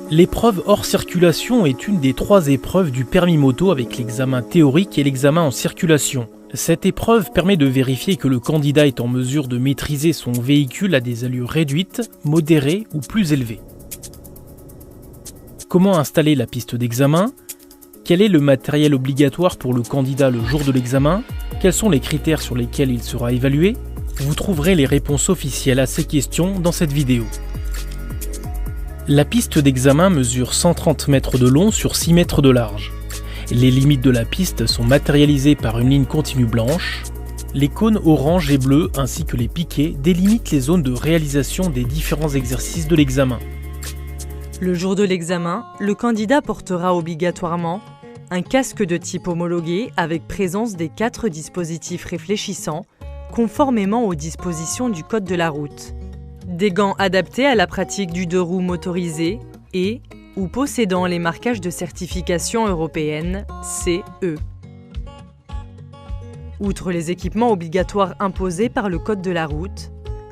L'épreuve hors circulation est une des 3 épreuves du permis moto avec l'examen théorique et l'examen en circulation. Cette épreuve permet de vérifier que le candidat est en mesure de maîtriser son véhicule à des allures réduites, modérées ou plus élevées. Comment installer la piste d'examen? Quel est le matériel obligatoire pour le candidat le jour de l'examen? Quels sont les critères sur lesquels il sera évalué? Vous trouverez les réponses officielles à ces questions dans cette vidéo. La piste d'examen mesure 130 mètres de long sur 6 mètres de large. Les limites de la piste sont matérialisées par une ligne continue blanche. Les cônes orange et bleu ainsi que les piquets délimitent les zones de réalisation des différents exercices de l'examen. Le jour de l'examen, le candidat portera obligatoirement un casque de type homologué avec présence des 4 dispositifs réfléchissants, conformément aux dispositions du Code de la route. Des gants adaptés à la pratique du 2 roues motorisé et ou possédant les marquages de certification européenne CE. Outre les équipements obligatoires imposés par le Code de la route,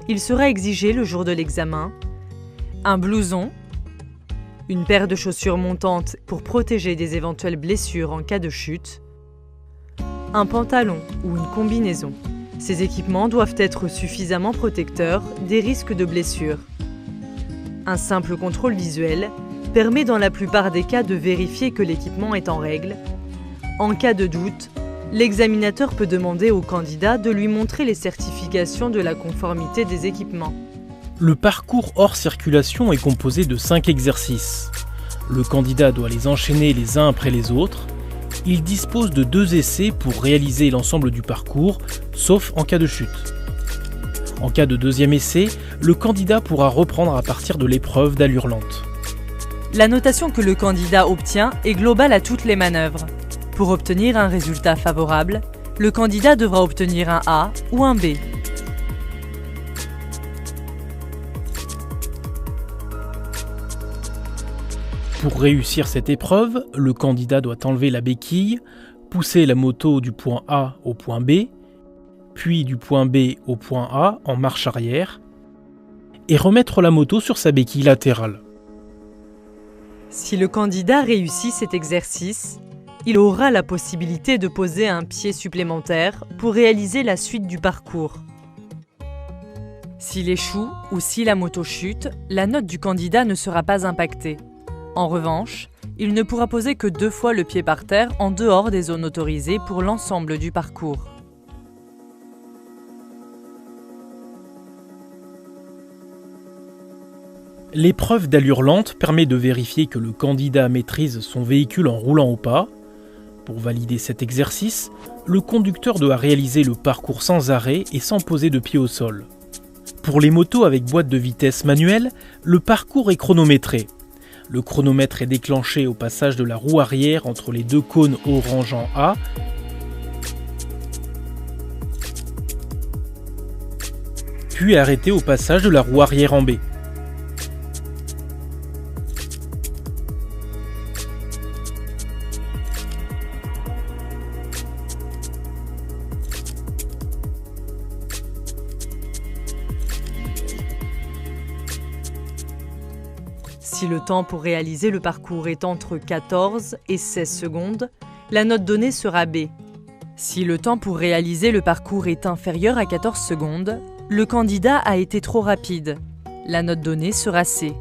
il sera exigé le jour de l'examen un blouson, une paire de chaussures montantes pour protéger des éventuelles blessures en cas de chute, un pantalon ou une combinaison. Ces équipements doivent être suffisamment protecteurs des risques de blessures. Un simple contrôle visuel permet dans la plupart des cas de vérifier que l'équipement est en règle. En cas de doute, l'examinateur peut demander au candidat de lui montrer les certifications de la conformité des équipements. Le parcours hors circulation est composé de 5 exercices. Le candidat doit les enchaîner les uns après les autres. Il dispose de 2 essais pour réaliser l'ensemble du parcours, sauf en cas de chute. En cas de deuxième essai, le candidat pourra reprendre à partir de l'épreuve d'allure lente. La notation que le candidat obtient est globale à toutes les manœuvres. Pour obtenir un résultat favorable, le candidat devra obtenir un A ou un B. Pour réussir cette épreuve, le candidat doit enlever la béquille, pousser la moto du point A au point B, puis du point B au point A en marche arrière, et remettre la moto sur sa béquille latérale. Si le candidat réussit cet exercice, il aura la possibilité de poser un pied supplémentaire pour réaliser la suite du parcours. S'il échoue ou si la moto chute, la note du candidat ne sera pas impactée. En revanche, il ne pourra poser que 2 fois le pied par terre en dehors des zones autorisées pour l'ensemble du parcours. L'épreuve d'allure lente permet de vérifier que le candidat maîtrise son véhicule en roulant au pas. Pour valider cet exercice, le conducteur doit réaliser le parcours sans arrêt et sans poser de pied au sol. Pour les motos avec boîte de vitesse manuelle, le parcours est chronométré. Le chronomètre est déclenché au passage de la roue arrière entre les 2 cônes orange en A, puis arrêté au passage de la roue arrière en B. Si le temps pour réaliser le parcours est entre 14 et 16 secondes, la note donnée sera B. Si le temps pour réaliser le parcours est inférieur à 14 secondes, le candidat a été trop rapide. La note donnée sera C.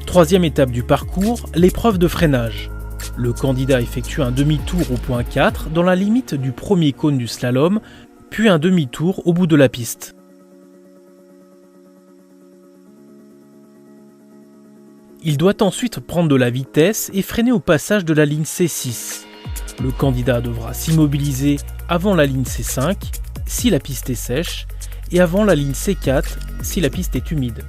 Troisième étape du parcours, l'épreuve de freinage. Le candidat effectue un demi-tour au point 4 dans la limite du premier cône du slalom, puis un demi-tour au bout de la piste. Il doit ensuite prendre de la vitesse et freiner au passage de la ligne C6. Le candidat devra s'immobiliser avant la ligne C5 si la piste est sèche et avant la ligne C4 si la piste est humide.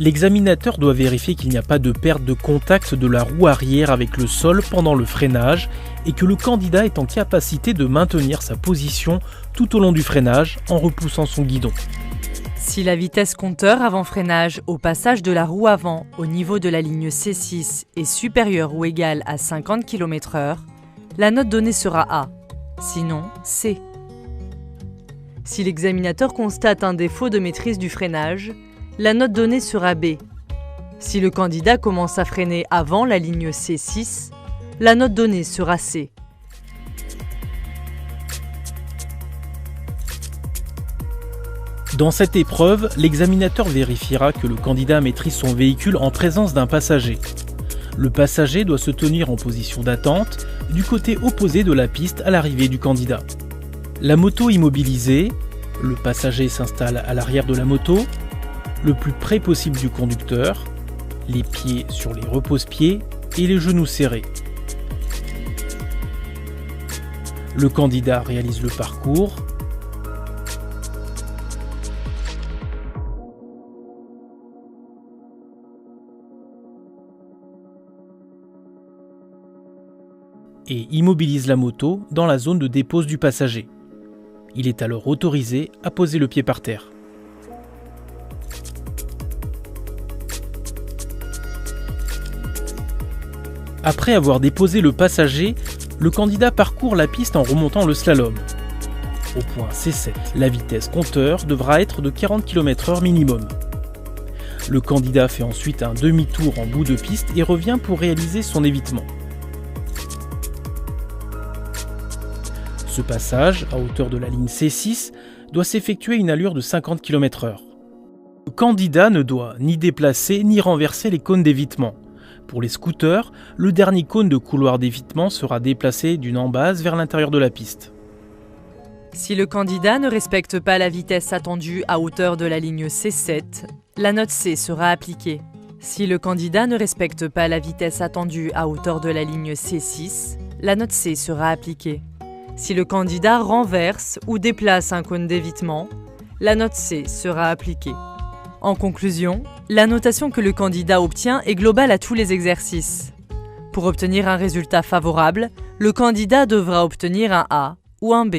L'examinateur doit vérifier qu'il n'y a pas de perte de contact de la roue arrière avec le sol pendant le freinage et que le candidat est en capacité de maintenir sa position tout au long du freinage en repoussant son guidon. Si la vitesse compteur avant freinage au passage de la roue avant au niveau de la ligne C6 est supérieure ou égale à 50 km/h, la note donnée sera A, sinon C. Si l'examinateur constate un défaut de maîtrise du freinage, la note donnée sera B. Si le candidat commence à freiner avant la ligne C6, la note donnée sera C. Dans cette épreuve, l'examinateur vérifiera que le candidat maîtrise son véhicule en présence d'un passager. Le passager doit se tenir en position d'attente du côté opposé de la piste à l'arrivée du candidat. La moto immobilisée, le passager s'installe à l'arrière de la moto, le plus près possible du conducteur, les pieds sur les repose-pieds et les genoux serrés. Le candidat réalise le parcours. Et immobilise la moto dans la zone de dépose du passager. Il est alors autorisé à poser le pied par terre. Après avoir déposé le passager, le candidat parcourt la piste en remontant le slalom. Au point C7, la vitesse compteur devra être de 40 km/h minimum. Le candidat fait ensuite un demi-tour en bout de piste et revient pour réaliser son évitement. Ce passage, à hauteur de la ligne C6, doit s'effectuer à une allure de 50 km/h. Le candidat ne doit ni déplacer ni renverser les cônes d'évitement. Pour les scooters, le dernier cône de couloir d'évitement sera déplacé d'une embase vers l'intérieur de la piste. Si le candidat ne respecte pas la vitesse attendue à hauteur de la ligne C7, la note C sera appliquée. Si le candidat ne respecte pas la vitesse attendue à hauteur de la ligne C6, la note C sera appliquée. Si le candidat renverse ou déplace un cône d'évitement, la note C sera appliquée. En conclusion, la notation que le candidat obtient est globale à tous les exercices. Pour obtenir un résultat favorable, le candidat devra obtenir un A ou un B.